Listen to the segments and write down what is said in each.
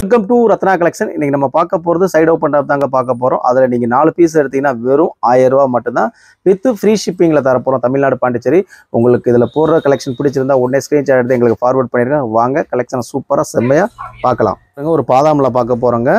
Welcome to Ratna collection. இன்னைக்கு நம்ம பார்க்க போகிறது சைடு ஓப்பன் டாப் தாங்க பார்க்க போகிறோம். அதில் நீங்கள் 4 பீஸ் எடுத்தீங்கன்னா வெறும் 1000 ரூபா மட்டும்தான் வித் ஃப்ரீ ஷிப்பிங்கில் தரப்போகிறோம். தமிழ்நாடு பாண்டிச்சேரி. உங்களுக்கு இதில் போடுற கலெக்ஷன் பிடிச்சிருந்தா உடனே ஸ்க்ரீன்ஷாட் எடுத்து எங்களுக்கு ஃபார்வர்ட் பண்ணிடுங்க. வாங்க கலெக்ஷனை சூப்பராக செம்மையாக பார்க்கலாம். ஒரு பாதாமில் பார்க்க போகிறோங்க.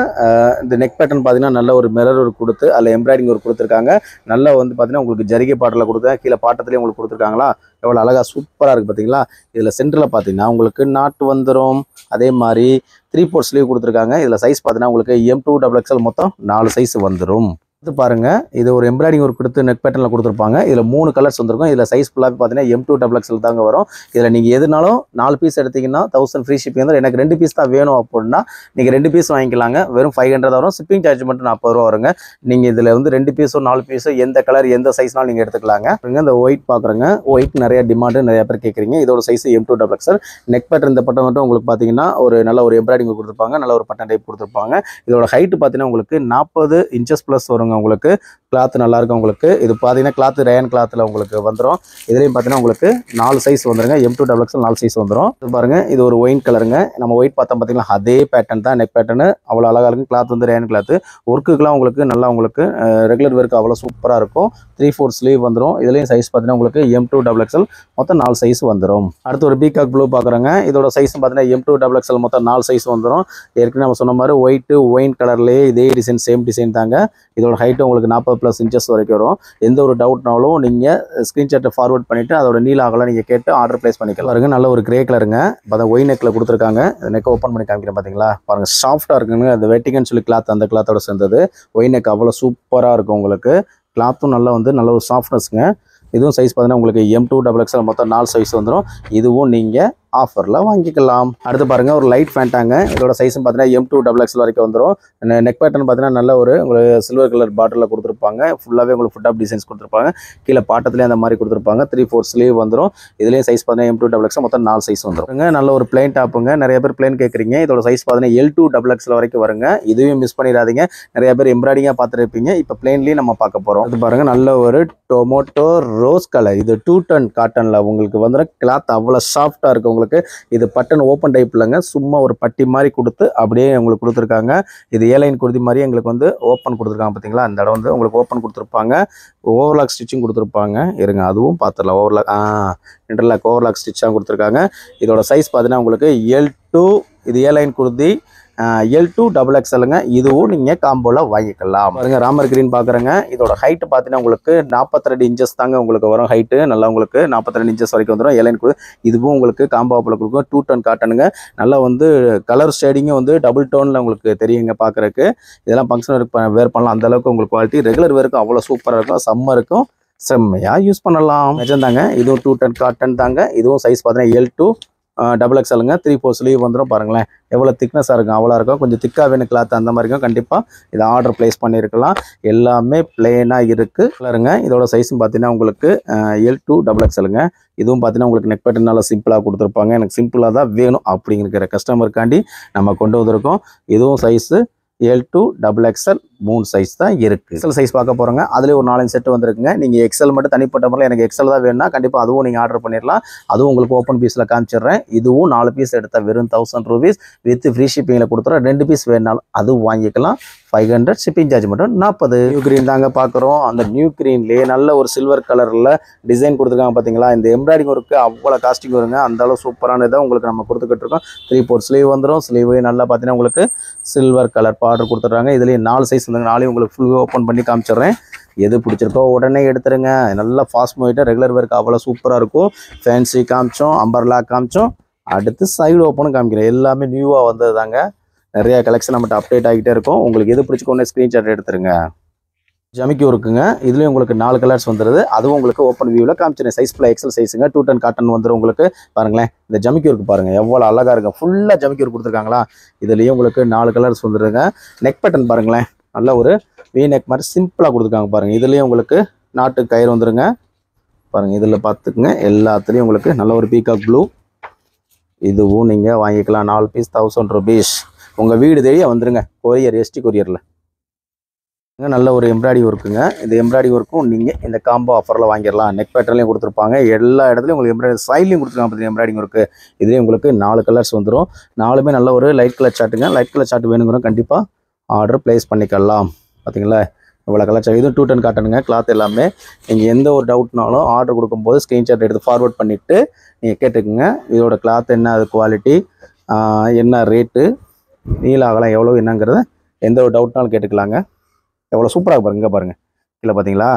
இந்த நெக் பேட்டர்ன் பார்த்தீங்கன்னா நல்ல ஒரு மிரர் ஒரு கொடுத்து அதில் எம்ப்ராய்டிங் ஒரு கொடுத்துருக்காங்க. நல்லா வந்து பார்த்தீங்கன்னா உங்களுக்கு ஜரிகை பாட்டில் கொடுத்தேன், கீழே பாட்டத்துலேயே உங்களுக்கு கொடுத்துருக்காங்களா, எவ்வளோ அழகாக சூப்பராக இருக்குது பார்த்தீங்களா. இதில் சென்டரில் பார்த்தீங்கன்னா உங்களுக்கு நாட்டு வந்துடும். அதே மாதிரி 3/4 ஸ்லீவ் கொடுத்துருக்காங்க. இதில் சைஸ் பார்த்தீங்கன்னா உங்களுக்கு M2 XXL மொத்தம் 4 சைஸ் வந்துடும். இது பாருங்க, இது ஒரு எம்ப்ராய்டிங் ஒரு கொடுத்து நெக் பேட்டர்னில் கொடுத்துருப்பாங்க. இதில் 3 கலர்ஸ் வந்துருக்கும். இதில் சைஸ் ஃபுல்லாக பார்த்தீங்கன்னா M2 XXL தாங்க வரும். இதில் நீங்கள் எதுனாலும் 4 பீஸ் எடுத்தீங்கன்னா 1000 ஃப்ரீ ஷிப்பிங் வந்து. எனக்கு 2 பீஸ் தான் வேணும் அப்படின்னா நீங்கள் 2 பீஸ் வாங்கிக்கலாங்க. வெறும் 500 வரும். ஷிப்பிங் சார்ஜ் மட்டும் 40 ரூபா வருங்க. நீங்கள் இதில் வந்து 2 பீஸோ 4 பீஸோ எந்த கலர் எந்த சைஸ்னாலும் நீங்கள் எடுத்துக்கலாங்க. இந்த ஒயிட் பார்க்குறேங்க. ஒயிட் நிறைய டிமாண்டு, நிறைய பேர் கேட்குறீங்க. இதோட size M2 XXL. Neck pattern இந்த பட்டன் மட்டும் உங்களுக்கு பார்த்தீங்கன்னா ஒரு நல்ல ஒரு எம்ப்ராய்டிங் கொடுத்துருப்பாங்க, நல்ல ஒரு பட்டன் டைப் கொடுத்துருப்பாங்க. இதோட ஹைட் பார்த்தீங்கன்னா உங்களுக்கு 40 இன்ச்சஸ் ப்ளஸ் வருங்க. உங்களுக்கு கிளாத் நல்லாயிருக்கும். உங்களுக்கு இது பார்த்தீங்கன்னா கிளாத் ரேயன் கிளாத்தில் உங்களுக்கு வந்துடும். இதுலேயும் பார்த்தீங்கன்னா உங்களுக்கு 4 சைஸ் வந்துருங்க. M2 XXL 4 சைஸ் வந்துடும். இது பாருங்கள், இது ஒரு ஒயின் கலருங்க. நம்ம ஒயிட் பார்த்தோம் பார்த்தீங்களா, அதே பேட்டர்ன் தான் நெக் பேட்டர்னு. அவ்வளோ அழகாக இருக்கும். கிளாத் வந்து ரேயன் கிளாத். ஒர்க்குக்கெலாம் உங்களுக்கு நல்லா உங்களுக்கு ரெகுலர் ஒர்க்கு அவ்வளோ சூப்பராக இருக்கும். 3/4 ஸ்லீவ் வந்துடும். இதுலேயும் சைஸ் பார்த்தீங்கன்னா உங்களுக்கு M2 XXL மொத்தம் 4 சைஸ் வந்துடும். அடுத்து ஒரு பீகாக் ப்ளூ பார்க்குறோங்க. இதோட சைஸ் பார்த்தீங்கன்னா M2 XXL மொத்தம் 4 சைஸ் வந்துடும். ஏற்கனவே நம்ம சொன்ன மாதிரி ஒயிட்டு ஒயின் கலர்லேயே இதே டிசைன் சேம் டிசைன் தாங்க. இதோட ஹைட்டு உங்களுக்கு 40+ இன்ச்சஸ் வரைக்கும் வரும். எந்த ஒரு டவுட்னாலும் நீங்கள் ஸ்க்ரீன்ஷாட்டை ஃபார்வர்ட் பண்ணிவிட்டு அதோட நீல அகலம் நீங்கள் கேட்டு ஆர்டர் ப்ளேஸ் பண்ணிக்கலாம். பாருங்க, நல்ல ஒரு கிரே கலருங்க. பார்த்தா ஒயின் நெக்கில் கொடுத்துருக்காங்க. நெக்கை ஓப்பன் பண்ணி காமிக்கிறேன் பார்த்தீங்களா. பாருங்கள், சாஃப்டாக இருக்குங்க. அந்த வெட்டிங்கன்னு சொல்லி கிளாத் அந்த கிளாத்தோட சேர்ந்தது. ஒயின் நெக் அவ்வளோ சூப்பராக இருக்கும். உங்களுக்கு கிளாத்தும் நல்லா வந்து நல்ல ஒரு சாஃப்ட்னஸ்ங்க. இதுவும் சைஸ் பார்த்தீங்கன்னா உங்களுக்கு M2 XXL மொத்தம் 4 சைஸ் வந்துடும். இதுவும் நீங்கள் ஆஃபரில் வாங்கிக்கலாம். அடுத்து பாருங்கள், ஒரு லைட் ஃபேண்டாங்க. இதோட சைஸும் பார்த்தீங்கன்னா M2 XXL வரைக்கும் வந்துடும். நெக் பேட்டர்ன் பார்த்தீங்கன்னா நல்ல ஒரு உங்களுக்கு சில்வர் கலர் பாட்டிலில் கொடுத்துருப்பாங்க. ஃபுல்லாகவே உங்களுக்கு ஃபுட் ஆஃப் டிசைன்ஸ் கொடுத்துருப்பாங்க. கீழே பாட்டத்துலேயே அந்த மாதிரி கொடுத்துருப்பாங்க. 3/4 ஸ்லீவ் வந்துடும். இதுலேயும் சைஸ் பார்த்தீங்கன்னா M2 XXL மொத்தம் 4 சைஸ் வந்துடும். நல்ல ஒரு பிளைன் டாப்புங்க. நிறைய பேர் பிளைன் கேட்குறீங்க. இதோட சைஸ் பார்த்தீங்கன்னா L2 XXL வரைக்கும் வருங்க. இதுவும் மிஸ் பண்ணிடாதீங்க. நிறைய பேர் எம்ப்ராய்டிங்காக பார்த்துருப்பீங்க. இப்போ பிளைன்லேயும் நம்ம பார்க்க போகிறோம். அது பாருங்கள், நல்ல ஒரு டொமேட்டோ ரோஸ் கலர். இது 2 டன் காட்டனில் உங்களுக்கு வந்து கிளாத் அவ்வளோ சாஃப்டாக இருக்கும். உங்களுக்கு இது பட்டன் ஓப்பன் டைப் இல்லைங்க, சும்மா ஒரு பட்டி மாதிரி கொடுத்து அப்படியே உங்களுக்கு கொடுத்துருக்காங்க. இது ஏலைன் குர்தி மாதிரி எங்களுக்கு வந்து ஓப்பன் கொடுத்துருக்காங்க பார்த்தீங்களா. அந்த இடம் வந்து உங்களுக்கு ஓப்பன் கொடுத்துருப்பாங்க. ஓவர்லாக் ஸ்டிச்சிங் கொடுத்துருப்பாங்க. இருங்க, அதுவும் பார்த்துடலாம். இன்டர்லாக் ஓவர்லாக் ஸ்டிச்சாக கொடுத்துருக்காங்க. இதோட சைஸ் பார்த்தீங்கன்னா உங்களுக்கு L2. இது ஏலைன் குர்தி L2 XXLங்க. இதுவும் நீங்கள் காம்போவில் வாங்கிக்கலாம். பாருங்க, ராமர் கிரீன் பார்க்குறேங்க. இதோட ஹைட்டு பார்த்தீங்கன்னா உங்களுக்கு 42 இன்ச்சஸ் தாங்க உங்களுக்கு வரும். ஹைட்டு நல்லா உங்களுக்கு 42 இன்ச்சஸ் வரைக்கும் வந்துடும். ஏலைன் குர்தி இதுவும் உங்களுக்கு காம்போவில் கொடுக்கும். 2 டன் காட்டனுங்க. நல்லா வந்து கலர் ஷேடிங்கும் வந்து டபுள் டோனில் உங்களுக்கு தெரியுங்க பார்க்குறக்கு. இதெல்லாம் ஃபங்க்ஷன் வேர் பண்ணலாம். அந்தளவுக்கு உங்களுக்கு குவாலிட்டி ரெகுலர் வேருக்கும் அவ்வளோ சூப்பராக இருக்கும். சம்மருக்கும் செம்மையாக யூஸ் பண்ணலாம். நிஜம்தாங்க. இதுவும் 2 டன் காட்டன் தாங்க. இதுவும் சைஸ் பார்த்தீங்கன்னா L2 XXLங்க. 3/4 ஸ்லீவ் வந்துடும். பாருங்களேன் எவ்வளோ திக்னஸாக இருக்கும். அவ்வளோ இருக்கும். கொஞ்சம் திக்காக வேணும் கிளாத் அந்த மாதிரி இருக்கும். கண்டிப்பாக இதை ஆர்டர் ப்ளேஸ் பண்ணியிருக்கலாம். எல்லாமே பிளெயினாக இருக்குது. கலருங்க. இதோட சைஸும் பார்த்தீங்கன்னா உங்களுக்கு L2 XXLங்க. இதுவும் பார்த்தீங்கன்னா உங்களுக்கு நெக் பேட்டர்ன் நல்லா சிம்பிளாக கொடுத்துருப்பாங்க. எனக்கு சிம்பிளாக தான் வேணும் அப்படிங்கிற கஸ்டமருக்காண்டி நம்ம கொண்டு வந்திருக்கோம். இதுவும் சைஸு L2 XXL 3 சைஸ் தான் இருக்குது. எக்ஸல் சைஸ் பார்க்க போகிறோங்க. அதிலே ஒரு 4 செட்டு வந்துருக்குங்க. நீங்கள் எக்ஸல் மட்டும் தனிப்பட்ட முறையில் எனக்கு எக்ஸல் தான் வேணும்னா கண்டிப்பாக அதுவும் நீங்கள் ஆர்டர் பண்ணிடலாம். அதுவும் உங்களுக்கு ஓப்பன் பீஸில் காமிச்சிடுறேன். இதுவும் 4 பீஸ் எடுத்தால் வெறும் 1000 ரூபீஸ் வித் ஃப்ரீ ஷிப்பிங்கில் கொடுத்துறோம். 2 பீஸ் வேணுனாலும் அதுவும் வாங்கிக்கலாம். 500 ஷிப்பிங் சார்ஜ் மட்டும் 40. நியூ கிரீன் தாங்க பார்க்குறோம். அந்த நியூ கிரீன்லேயே நல்ல ஒரு சில்வர் கலரில் டிசைன் கொடுத்துருக்காங்க பார்த்தீங்களா. இந்த எம்ப்ராய்டிங் ஒர்க்கு அவ்வளோ காஸ்டிங் வருங்க. அந்தளவு சூப்பரானதை உங்களுக்கு நம்ம கொடுத்துக்கிட்டு இருக்கோம். 3/4 ஸ்லீவ் வந்துடும். ஸ்லீவ்லேயும் நல்லா பார்த்தீங்கன்னா உங்களுக்கு சில்வர் கலர் பார்டர் கொடுத்துட்றாங்க. இதுலேயும் 4 சைஸ் வந்து 4 உங்களுக்கு ஃபுல் ஓப்பன் பண்ணி காமிச்சிடுறேன். எது பிடிச்சிருக்கோ உடனே எடுத்துருங்க. நல்லா ஃபாஸ்ட் மூவிட்டு ரெகுலர் ஒர்க் அவ்வளோ சூப்பராக இருக்கும். ஃபேன்சி காமிச்சோம், அம்பர்லா காமிச்சோம். அடுத்து சைடு ஓப்பனும் காமிக்கிறேன். எல்லாமே நியூவாக வந்தது தாங்க. நிறைய கலெக்ஷன் நம்மகிட்ட அப்டேட் ஆகிட்டே இருக்கும். உங்களுக்கு எது பிடிச்சிக்கோ உடனே ஸ்க்ரீன்ஷாட் எடுத்துருங்க. ஜமிக்கி இருக்குங்க. இதுலேயும் உங்களுக்கு 4 கலர்ஸ் வந்துடுது. அதுவும் உங்களுக்கு ஓப்பன் வியூவில் காமிச்சிருக்கேன். சைஸ் ஃபுல்லாக எக்ஸல் சைஸுங்க. 2 டன் காட்டன் வந்துடும் உங்களுக்கு. பாருங்களேன், இந்த ஜமிக்கி ஒர்க்கு பாருங்கள் எவ்வளோ அழகாக இருக்கும். ஃபுல்லாக ஜமிக்கி ஒர்க் கொடுத்துருக்காங்களா. இதுலேயும் உங்களுக்கு 4 கலர்ஸ் வந்துடுங்க. நெக் பேட்டர்ன் பாருங்களேன், நல்ல ஒரு வி நெக் மாதிரி சிம்பிளாக கொடுத்துருக்காங்க பாருங்கள். இதுலேயும் உங்களுக்கு நாட்டு கயிறு வந்துடுங்க. பாருங்கள், இதில் பார்த்துக்குங்க. எல்லாத்துலேயும் உங்களுக்கு நல்ல ஒரு பீகாக் ப்ளூ. இதுவும் நீங்கள் வாங்கிக்கலாம். 4 பீஸ் 1000 ரூபீஸ். உங்கள் வீடு தேடியே வந்துடுங்க. Courier ST கொரியரில். நல்ல ஒரு எம்ப்ராய்டரி ஒர்க்குங்க. இந்த எம்ப்ராய்டரி ஒர்க்கும் நீங்கள் இந்த காம்போ ஆஃபரில் வாங்கிடலாம். நெக் பேட்டர்லையும் கொடுத்துருப்பாங்க, எல்லா இடத்துலையும் உங்களுக்கு எம்ப்ராய்டரி சைட்லையும் கொடுத்துருக்காங்க. பார்த்தீங்கன்னா எம்ப்ராய்டிங் ஒர்க்கு இதுலேயும் உங்களுக்கு 4 கலர்ஸ் வந்துடும். 4மே நல்ல ஒரு லைட் கலர் சார்ட்டுங்க. லைட் கலர் சார்ட் வேணுங்கிறோம் கண்டிப்பாக ஆர்டர் ப்ளேஸ் பண்ணிக்கலாம். பார்த்தீங்களா இவ்வளோ கலர் சார்ட். இதுவும் 2 10 காட்டனுங்க. கிளாத் எல்லாமே நீங்கள் எந்த ஒரு டவுட்னாலும் ஆர்டர் கொடுக்கும்போது ஸ்க்ரீன்ஷாட் எடுத்து ஃபார்வர்ட் பண்ணிவிட்டு நீங்கள் கேட்டுக்குங்க. இதோட கிளாத் என்ன, அது குவாலிட்டி என்ன ரேட்டு, நீல அகலம் எவ்வளோ என்னங்கிறத எந்த ஒரு டவுட்னாலும் கேட்டுக்கலாங்க. எவ்வளோ சூப்பராக பாருங்க. இங்கே பாருங்கள் கீழே பார்த்தீங்களா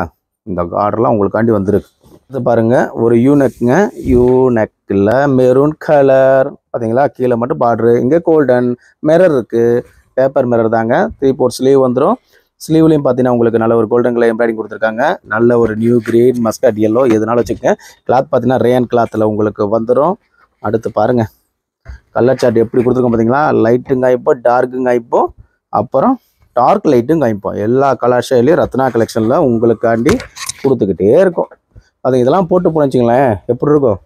இந்த ஆர்டர்லாம் உங்களுக்காண்டி வந்துருக்கு. இது பாருங்கள் ஒரு யூனெக்குங்க. யூனெக்கில் மெரூன் கலர் பார்த்தீங்களா, கீழே மட்டும் பார்டரு, இங்கே கோல்டன் மிரர் இருக்குது. பேப்பர் மிரர் தாங்க. 3/4 ஸ்லீவ் வந்துடும். ஸ்லீவ்லையும் பார்த்தீங்கன்னா உங்களுக்கு நல்ல ஒரு கோல்டன் கலர் எம்ப்ராய்டிங் கொடுத்துருக்காங்க. நல்ல ஒரு நியூ கிரீன் மஸ்கட் எல்லோ எதுனாலும் வச்சுக்கோங்க. கிளாத் பார்த்தீங்கன்னா ரேன் கிளாத்தில் உங்களுக்கு வந்துடும். அடுத்து பாருங்கள் கலர் சார்ட் எப்படி கொடுத்துருக்கோம் பார்த்தீங்களா. லைட்டுங்க இப்போ, டார்க்குங்க இப்போ, அப்புறம் டார்க் லைட்டும் காமிப்போம். எல்லா கலர் ஷேட்லையும் ரத்னா கலெக்ஷனில் உங்களுக்காண்டி கொடுத்துக்கிட்டே இருக்கும். அது இதெல்லாம் போட்டு போனச்சிங்களேன் எப்படி இருக்கும்,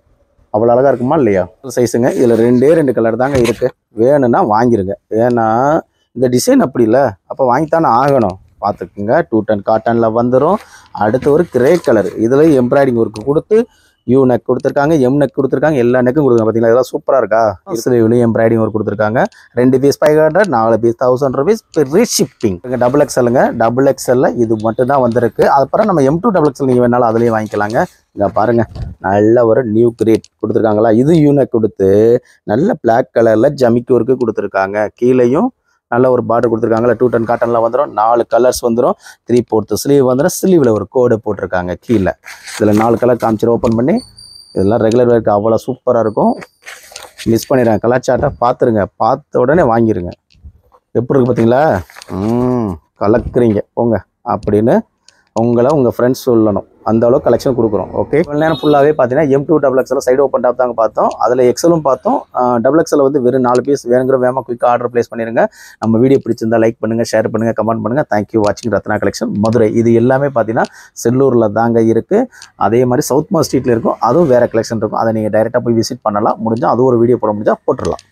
அவ்வளோ அழகாக இருக்குமா இல்லையா. சைஸுங்க இதில் 2 கலர் தாங்க இருக்குது. வேணும்னா வாங்கிருங்க. ஏன்னா இந்த டிசைன் அப்படி இல்லை, அப்போ வாங்கித்தானே ஆகணும். பார்த்துக்குங்க 2 10 காட்டனில் வந்துடும். அடுத்து ஒரு கிரே கலர், இதில் எம்ப்ராய்டிங் ஒர்க்கு கொடுத்து யூ நெக் கொடுத்துருக்காங்க, எம் நெக் கொடுத்துருக்காங்க, எல்லா நெக்கும் கொடுத்துருக்காங்க. பார்த்தீங்களா இதெல்லாம் சூப்பராக இருக்கா. ஸ்லீவ்லையும் எம்ப்ராய்டிங் ஒர்க் கொடுத்துருக்காங்க. 2 piece 500, 4 piece 1000 rupees free shipping. Double எக்ஸ்எல்லுங்க. டபுள் எக்ஸ்எல்ல இது மட்டும் தான் வந்திருக்கு. அப்புறம் நம்ம M2 டபுள் எக்ஸ்எல் நீங்கள் வேணாலும் அதுலேயும் வாங்கிக்கலாங்க. இங்கே பாருங்கள் நல்ல ஒரு நியூ கிரேட் கொடுத்துருக்காங்களா. இது யூ நெக் கொடுத்து நல்ல பிளாக் கலரில் ஜமிக்கி ஒர்க்கு கொடுத்துருக்காங்க. கீழேயும் நல்ல ஒரு பார்டர் கொடுத்துருக்காங்களா. 2 10 காட்டனில் வந்துடும். 4 கலர்ஸ் வந்துடும். 3/4 ஸ்லீவ் வந்துடும். ஸ்லீவில் ஒரு கோடு போட்டிருக்காங்க கீழே. இதில் 4 கலர் காமிச்சிட்டு ஓப்பன் பண்ணி இதெல்லாம் ரெகுலர் வேர்க்கு அவ்வளோ சூப்பராக இருக்கும். மிஸ் பண்ணிடுறேன். கலர் சார்ட்டை பார்த்துருங்க, பார்த்த உடனே வாங்கிடுங்க. எப்படி இருக்குது பார்த்தீங்களா. கலக்குறீங்க போங்க அப்படின்னு உங்களை உங்கள் ஃப்ரெண்ட்ஸ் சொல்லணும். அந்த அளவுக்கு கலெக்ஷன் கொடுக்குறோம். ஓகே இவ்வளோ நேரம் ஃபுல்லாகவே பார்த்தீங்கன்னா M2 double XL side open top தாங்க பார்த்தோம். அதில் எக்ஸலும் பார்த்தோம். டபுள் எக்ஸ்எல் வந்து வெறும் 4 பீஸ் வேணுங்கிற வேகமாக குயிக்காக ஆர்டர் ப்ளேஸ் பண்ணிடுங்க. நம்ம வீடியோ பிடிச்சிருந்தா லைக் பண்ணுங்கள், ஷேர் பண்ணுங்கள், கமெண்ட் பண்ணுங்கள். தேங்க்யூ வாட்சிங் ரத்னா கலெக்ஷன் மதுரை. இது எல்லாமே பார்த்தீங்கன்னா செல்லூரில் தாங்க இருக்குது. அதே மாதிரி சவுத் மார்க் ஸ்ட்ரீட்டில் இருக்கும். அதுவும் வேறு கலெக்ஷன் இருக்கும். அதை நீங்கள் டைரெக்டாக போய் விசிட் பண்ணலாம். முடிஞ்சால் அதுவும் ஒரு வீடியோ போட முடிஞ்சால் போட்டுடலாம்.